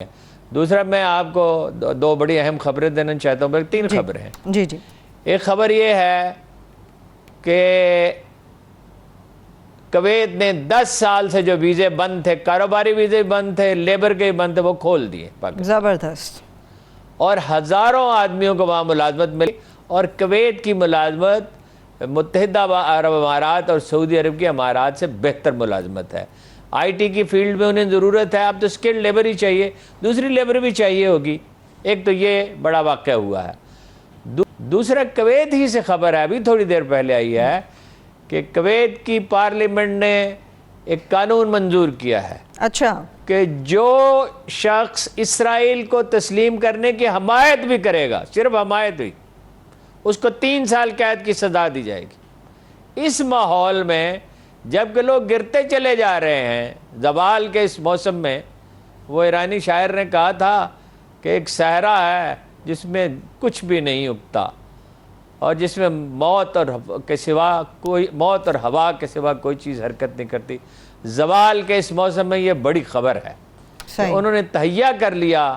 दूसरा मैं आपको दो बड़ी अहम खबरें देना चाहता हूँ, बल्कि तीन खबरें हैं। जी जी। एक खबर ये है कि कुवैत ने 10 साल से जो वीज़े बंद थे, कारोबारी वीज़े बंद थे, लेबर के बंद थे, वो खोल दिए पाकिस्तान। ज़बरदस्त। और हज़ारों आदमियों को वहाँ मुलाजमत मिली। और कुवैत की मुलाजमत मुत्तहिदा अरब अमारात और सऊदी अरब के अमारात से बेहतर मुलाजमत है। आईटी की फील्ड में उन्हें ज़रूरत है, अब तो स्किल्ड लेबर ही चाहिए, दूसरी लेबर भी चाहिए होगी। एक तो ये बड़ा वाक़या हुआ है। दूसरा, कुवैत ही से खबर है, अभी थोड़ी देर पहले आई है कि कुवैत की पार्लियामेंट ने एक कानून मंजूर किया है। अच्छा। कि जो शख्स इसराइल को तस्लीम करने की हमायत भी करेगा, सिर्फ हमायत हुई, उसको 3 साल कैद की सज़ा दी जाएगी। इस माहौल में जबकि लोग गिरते चले जा रहे हैं ज़वाल के इस मौसम में, वो ईरानी शायर ने कहा था कि एक सहरा है जिसमें कुछ भी नहीं उगता और जिसमें मौत और हवा के सिवा कोई चीज़ हरकत नहीं करती। ज़वाल के इस मौसम में ये बड़ी खबर है। तो उन्होंने तहैया कर लिया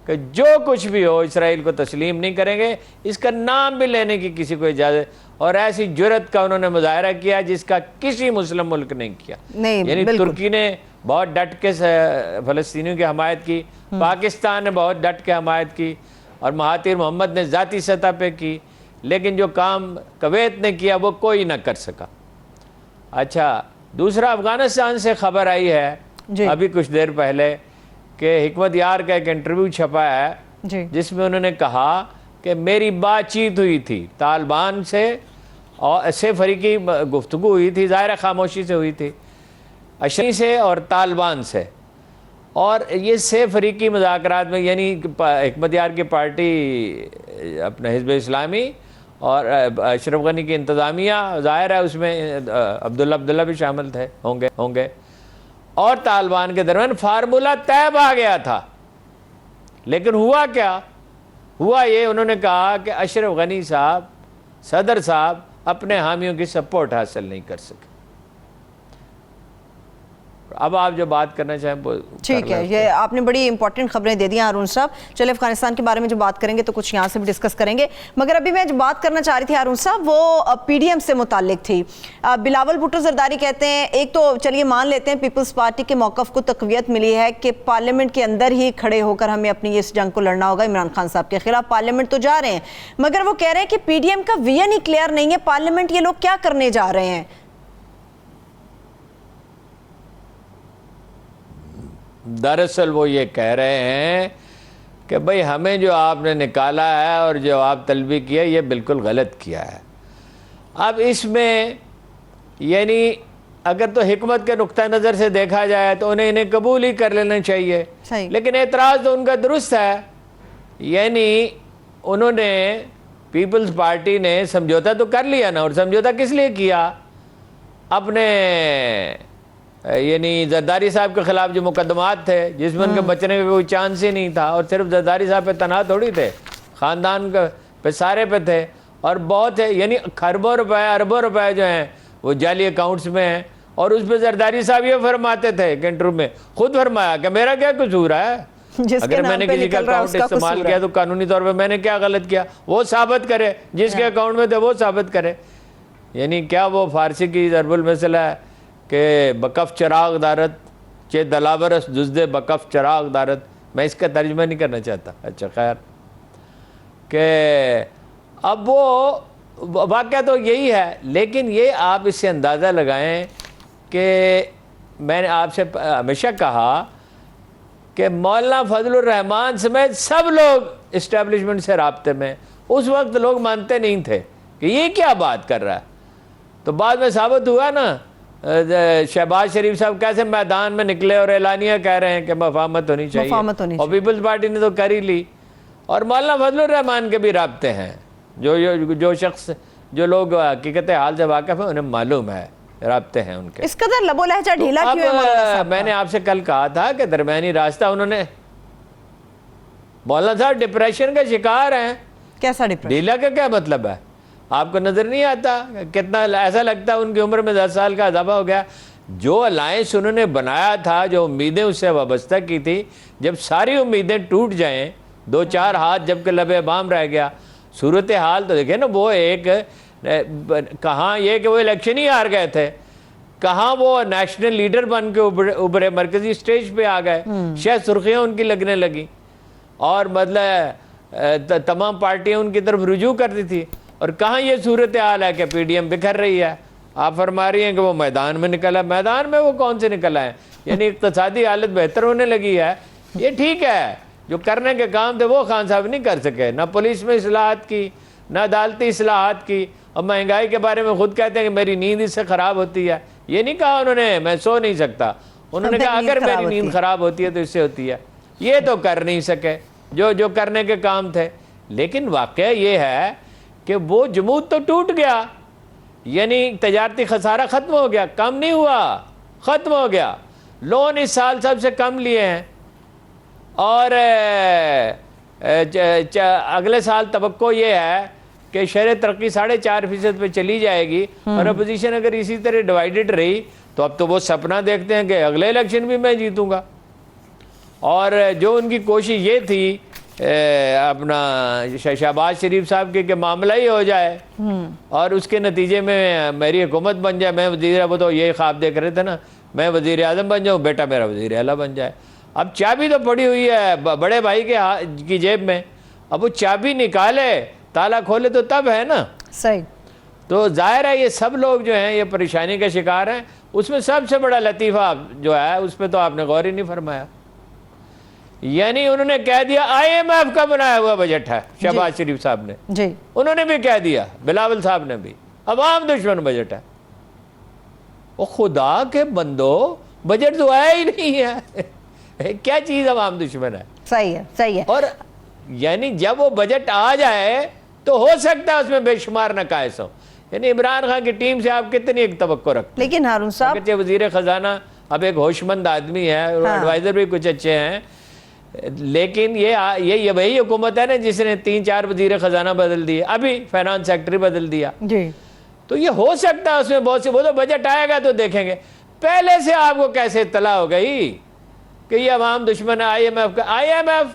कि जो कुछ भी हो इसराइल को तस्लीम नहीं करेंगे, इसका नाम भी लेने की किसी को इजाज़त, और ऐसी जुर्रत का उन्होंने मुजाहरा किया जिसका किसी मुस्लिम मुल्क ने किया। यानी तुर्की ने बहुत डट के फ़लस्तीनियों की हमायत की, पाकिस्तान ने बहुत डट के हमायत की, और महातिर मोहम्मद ने ज़ाती सतह पे की, लेकिन जो काम कुवैत ने किया वो कोई ना कर सका। अच्छा, दूसरा, अफ़गानिस्तान से खबर आई है अभी कुछ देर पहले कि हिकमत यार का एक इंटरव्यू छपा है जिसमें उन्होंने कहा कि मेरी बातचीत हुई थी तालिबान से, और से फरीकी गुफ्तगू हुई थी, ज़ाहिर खामोशी से हुई थी, अशरी से और तालिबान से। और ये से फरीकी मुज़ाकरात में यानी हिकमत यार की पार्टी अपना हिज़्ब इस्लामी और अशरफ गनी की इंतज़ामिया, ज़ाहिर है उसमें अब्दुल्ला भी शामिल थे होंगे और तालिबान के दरमियान फार्मूला तय आ गया था। लेकिन हुआ क्या? हुआ ये, उन्होंने कहा कि अशरफ गनी साहब, सदर साहब अपने हामियों की सपोर्ट हासिल नहीं कर सके। अब आप जो बात करना चाहें वो ठीक है। ये आपने बड़ी इंपॉर्टेंट खबरें दे दी हारून साहब। चलिए अफगानिस्तान के बारे में जो बात करेंगे तो कुछ यहाँ से भी डिस्कस करेंगे, मगर अभी मैं जो बात करना चाह रही थी हारून साहब वो पीडीएम से मुतालिक थी। बिलावल भुट्टो जरदारी कहते हैं, एक तो चलिए मान लेते हैं पीपल्स पार्टी के मौक़िफ़ को तक़वियत मिली है कि पार्लियामेंट के अंदर ही खड़े होकर हमें अपनी इस जंग को लड़ना होगा इमरान खान साहब के खिलाफ। पार्लियामेंट तो जा रहे हैं, मगर वो कह रहे हैं कि पीडीएम का विजन ही क्लियर नहीं है, पार्लियामेंट ये लोग क्या करने जा रहे हैं। दरअसल वो ये कह रहे हैं कि भाई हमें जो आपने निकाला है और जो आप तलबी किया ये बिल्कुल गलत किया है। अब इसमें यानी अगर तो हिकमत के नुक्ता नज़र से देखा जाए तो उन्हें इन्हें कबूल ही कर लेना चाहिए, लेकिन एतराज़ तो उनका दुरुस्त है। यानी उन्होंने, पीपल्स पार्टी ने समझौता तो कर लिया ना, और समझौता किस लिए किया? अपने यानी जरदारी साहब के खिलाफ जो मुकदमात थे जिसमें उनके बचने का कोई चांस ही नहीं था, और सिर्फ जरदारी साहब पे तनहा थोड़ी थे, ख़ानदान पे सारे पे थे, और बहुत है, यानी खरबों रुपए अरबों रुपए जो हैं वो जाली अकाउंट्स में हैं। और उस पर जरदारी साहब ये फरमाते थे कि इंटरव्यू में खुद फरमाया कि मेरा क्या कसूर है, अगर मैंने किसी का अकाउंट इस्तेमाल किया तो कानूनी तौर पर मैंने क्या गलत किया, वो साबित करे, जिसके अकाउंट में थे वो साबित करे। यानी क्या वो फारसी की ज़रबुल मसला है कि बकफ चराग दारत चे दलावरस जुज़दे बकफ चराग दारत, मैं इसका तर्जुमा नहीं करना चाहता। अच्छा खैर, कि अब वो वाक़या तो यही है, लेकिन ये आप इससे अंदाज़ा लगाएं कि मैंने आपसे हमेशा कहा कि मौलाना फजलुर रहमान समेत सब लोग इस्टेब्लिशमेंट से राब्ते में, उस वक्त लोग मानते नहीं थे कि ये क्या बात कर रहा है। तो बाद में साबित हुआ ना, शहबाज शरीफ साहब कैसे मैदान में निकले और एलानिया कह रहे हैं कि मफाहमत होनी चाहिए, और पीपल्स पार्टी ने तो कर ही ली। और मौलाना फजलुर रहमान के भी राब्ते हैं, जो शख्स, जो लोग हकीकत हाल से वाकिफ है उन्हें मालूम है, राब्ते हैं उनके। इस कदर लबो लहजा ढीला क्यों है? मैंने आपसे कल कहा था कि दरमियानी रास्ता उन्होंने, मौलाना साहब डिप्रेशन का शिकार हैं। कैसा डिप्रेशन? ढीला का क्या मतलब है? आपको नज़र नहीं आता? कितना ऐसा लगता है उनकी उम्र में 10 साल का इजाफा हो गया। जो अलायंस उन्होंने बनाया था, जो उम्मीदें उससे वाबस्ता की थी, जब सारी उम्मीदें टूट जाएं, दो चार हाथ जबकि लबे बाम रह गया, सूरत हाल तो देखे ना। वो एक कहाँ ये कि वो इलेक्शन ही हार गए थे, कहाँ वो नेशनल लीडर बन के उभरे, मरकजी स्टेज पे आ गए, शायद सुर्खियाँ उनकी लगने लगी और मतलब तमाम पार्टियाँ उनकी तरफ रुजू कर दी थी। और कहाँ ये सूरत हाल है कि पीडीएम बिखर रही है। आप फरमा रही हैं कि वो मैदान में निकला, मैदान में वो कौन से निकला है? यानी इक्तिसादी हालत बेहतर होने लगी है, ये ठीक है। जो करने के काम थे वो खान साहब नहीं कर सके, ना पुलिस में इस्लाहात की, ना अदालती इस्लाहात की। अब महंगाई के बारे में खुद कहते हैं कि मेरी नींद इससे ख़राब होती है। ये नहीं कहा उन्होंने मैं सो नहीं सकता, उन्होंने कहा अगर मेरी नींद ख़राब होती है तो इससे होती है। ये तो कर नहीं सके जो जो करने के काम थे। लेकिन वाक़या ये है कि वो जमूद तो टूट गया, यानी तजारती खसारा ख़त्म हो गया, कम नहीं हुआ, ख़त्म हो गया। लोन इस साल सबसे कम लिए हैं और अगले साल तवक्को ये है कि शहर तरक्की 4.5% पे चली जाएगी। और अपोजिशन अगर इसी तरह डिवाइडेड रही तो अब तो वो सपना देखते हैं कि अगले इलेक्शन भी मैं जीतूंगा। और जो उनकी कोशिश ये थी अपना शहबाज शरीफ साहब के मामला ही हो जाए और उसके नतीजे में मेरी हुकूमत बन जाए, मैं वज़ीर, वो तो ये ख्वाब देख रहे थे ना, मैं वज़ीर आज़म बन जाऊँ, बेटा मेरा वज़ीर आला बन जाए। अब चाबी तो पड़ी हुई है बड़े भाई की जेब में, अब वो चाबी निकाले, ताला खोले तो तब है ना। सही। तो जाहिर है ये सब लोग जो हैं ये परेशानी का शिकार हैं। उसमें सबसे बड़ा लतीफ़ा जो है उस पर तो आपने गौर ही नहीं फरमाया। यानी उन्होंने कह दिया IMF का बनाया हुआ बजट है, शहबाज शरीफ साहब ने जी, उन्होंने भी कह दिया, बिलावल साहब ने भी, अवाम दुश्मन बजट है। वो खुदा के बंदो, बजट तो आया ही नहीं है क्या चीज़ अवाम दुश्मन है? सही है, सही है। और यानी जब वो बजट आ जाए तो हो सकता है उसमें बेशुमार नकायस हो। यानी इमरान खान की टीम से आप कितनी एक तवक्को रखते? लेकिन हारून साहब, वज़ीर ख़जाना अब एक होशमंद आदमी है और एडवाइज़र भी कुछ अच्छे हैं, लेकिन ये वही हुकूमत है ना जिसने 3-4 वज़ीर ख़जाना बदल दिए, अभी फाइनेंस सेक्रेटरी बदल दिया जी। तो ये हो सकता है उसमें बहुत से, वो तो बजट आएगा तो देखेंगे। पहले से आपको कैसे इत्तला हो गई कि ये अवाम दुश्मन है IMF का? IMF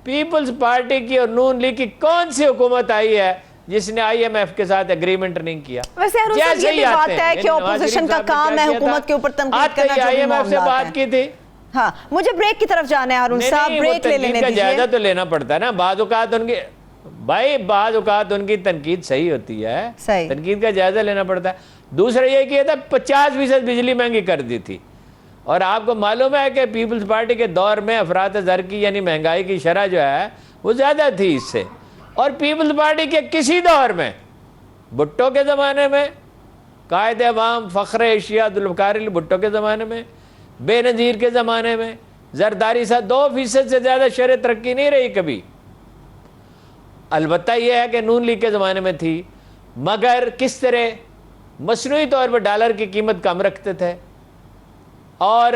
पीपल्स पार्टी की और नून लीग की कौन सी हुकूमत आई है जिसने IMF के साथ एग्रीमेंट नहीं किया? वैसे ये भी बात है कि ऑपोजिशन का काम है हुकूमत के ऊपर तनकीद करना, जो IMF से बात की थी। हाँ, मुझे ब्रेक की तरफ जाना है हारून साहब, ब्रेक ले लेने दीजिए। जायजा तो लेना पड़ता है ना, बाज़ औक़ात उनकी बाज़ औक़ात उनकी तनकीद सही होती है, तनकीद का जायजा लेना पड़ता है। दूसरा ये किया था 50% बिजली महंगी कर दी थी। और आपको मालूम है कि पीपल्स पार्टी के दौर में अफरात ज़र की यानी महंगाई की शरह जो है वो ज़्यादा थी इससे। और पीपल्स पार्टी के किसी दौर में, भुट्टो के ज़माने में, कायद अवाम फ़ख्र एशिया जुल्फ़िकार भुट्टो के ज़माने में, बेनज़ीर के ज़माने में, ज़रदारी साहब 2% से ज़्यादा शरह तरक्की नहीं रही कभी। अलबत्ता यह है कि नून लीग के ज़माने में थी, मगर किस तरह मसनूई तौर पर डॉलर की कीमत कम रखते थे और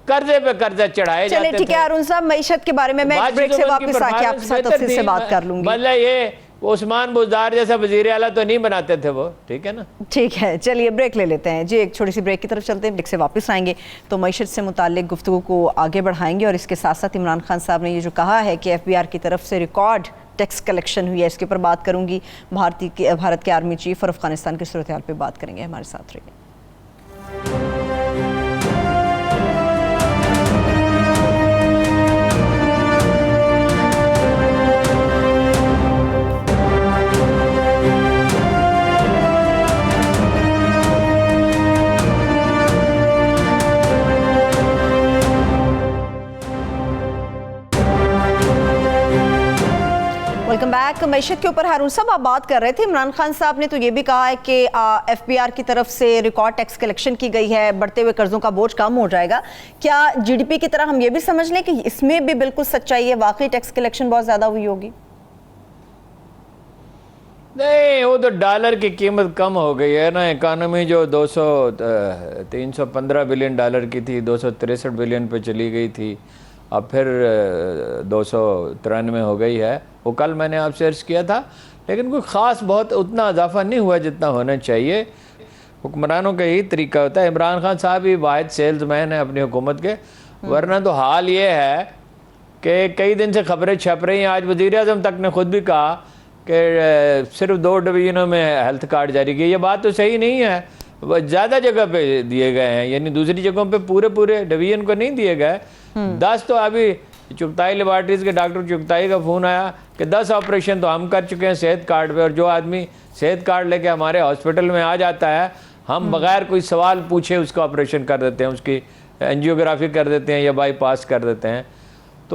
कर्जे पे कर्जा चढ़ाए जाते थे। ठीक है हारून साहब, मईशत के बारे में मैं ब्रेक से वापस आके आपके साथ तफसील से बात कर लूंगी। मतलब ये उस्मान बुज़दार जैसा वज़ीर आला तो नहीं बनाते थे वो, ठीक है ना। ठीक है, चलिए ब्रेक ले लेते हैं जी, एक छोटी सी ब्रेक की तरफ चलते हैं, ब्रेक से वापस आएंगे तो मईशत से मुताल्लिक गुफ्तगू को आगे बढ़ाएंगे। और इसके साथ साथ इमरान खान साहब ने ये जो कहा है कि FBR की तरफ से रिकॉर्ड टैक्स कलेक्शन हुई है, इसके ऊपर बात करूंगी। भारत के आर्मी चीफ और अफगानिस्तान की सूरत हाल पर बात करेंगे। हमारे साथ रहिए। Welcome back. मैशत के ऊपर हारून साहब आप बात कर रहे थे, इमरान खान साहब ने तो ये भी कहा है कि FBR की तरफ से रिकॉर्ड टैक्स कलेक्शन की गई है, बढ़ते हुए कर्जों का बोझ कम हो जाएगा। क्या GDP की तरह हम ये भी समझ लें कि इसमें भी बिल्कुल सच्चाई है, वाकई टैक्स कलेक्शन बहुत ज़्यादा हुई होगी? नहीं, वो तो डॉलर की कीमत कम हो गई है ना। इकानमी जो 315 बिलियन डॉलर की थी 263 बिलियन पे चली गई थी, अब फिर 293 हो गई है। वो कल मैंने आपसे अर्ज़ किया था, लेकिन कोई ख़ास बहुत उतना इजाफा नहीं हुआ जितना होना चाहिए। हुक्मरानों का यही तरीका होता है। इमरान खान साहब ही वाहिद सेल्समैन है अपनी हुकूमत के, वरना तो हाल ये है कि कई दिन से खबरें छप रही हैं। आज वज़ीर-ए-आज़म तक ने खुद भी कहा कि सिर्फ 2 डिवीज़नों में हेल्थ कार्ड जारी किए। ये बात तो सही नहीं है, ज़्यादा जगह पे दिए गए हैं, यानी दूसरी जगहों पे पूरे डिवीज़न को नहीं दिए गए। 10 तो अभी चुगताई लेबॉर्ट्रीज़ के डॉक्टर चुगताई का फ़ोन आया कि 10 ऑपरेशन तो हम कर चुके हैं सेहत कार्ड पे, और जो आदमी सेहत कार्ड लेके हमारे हॉस्पिटल में आ जाता है, हम बगैर कोई सवाल पूछे उसका ऑपरेशन कर देते हैं, उसकी एंजियोग्राफी कर देते हैं या बाईपास कर देते हैं।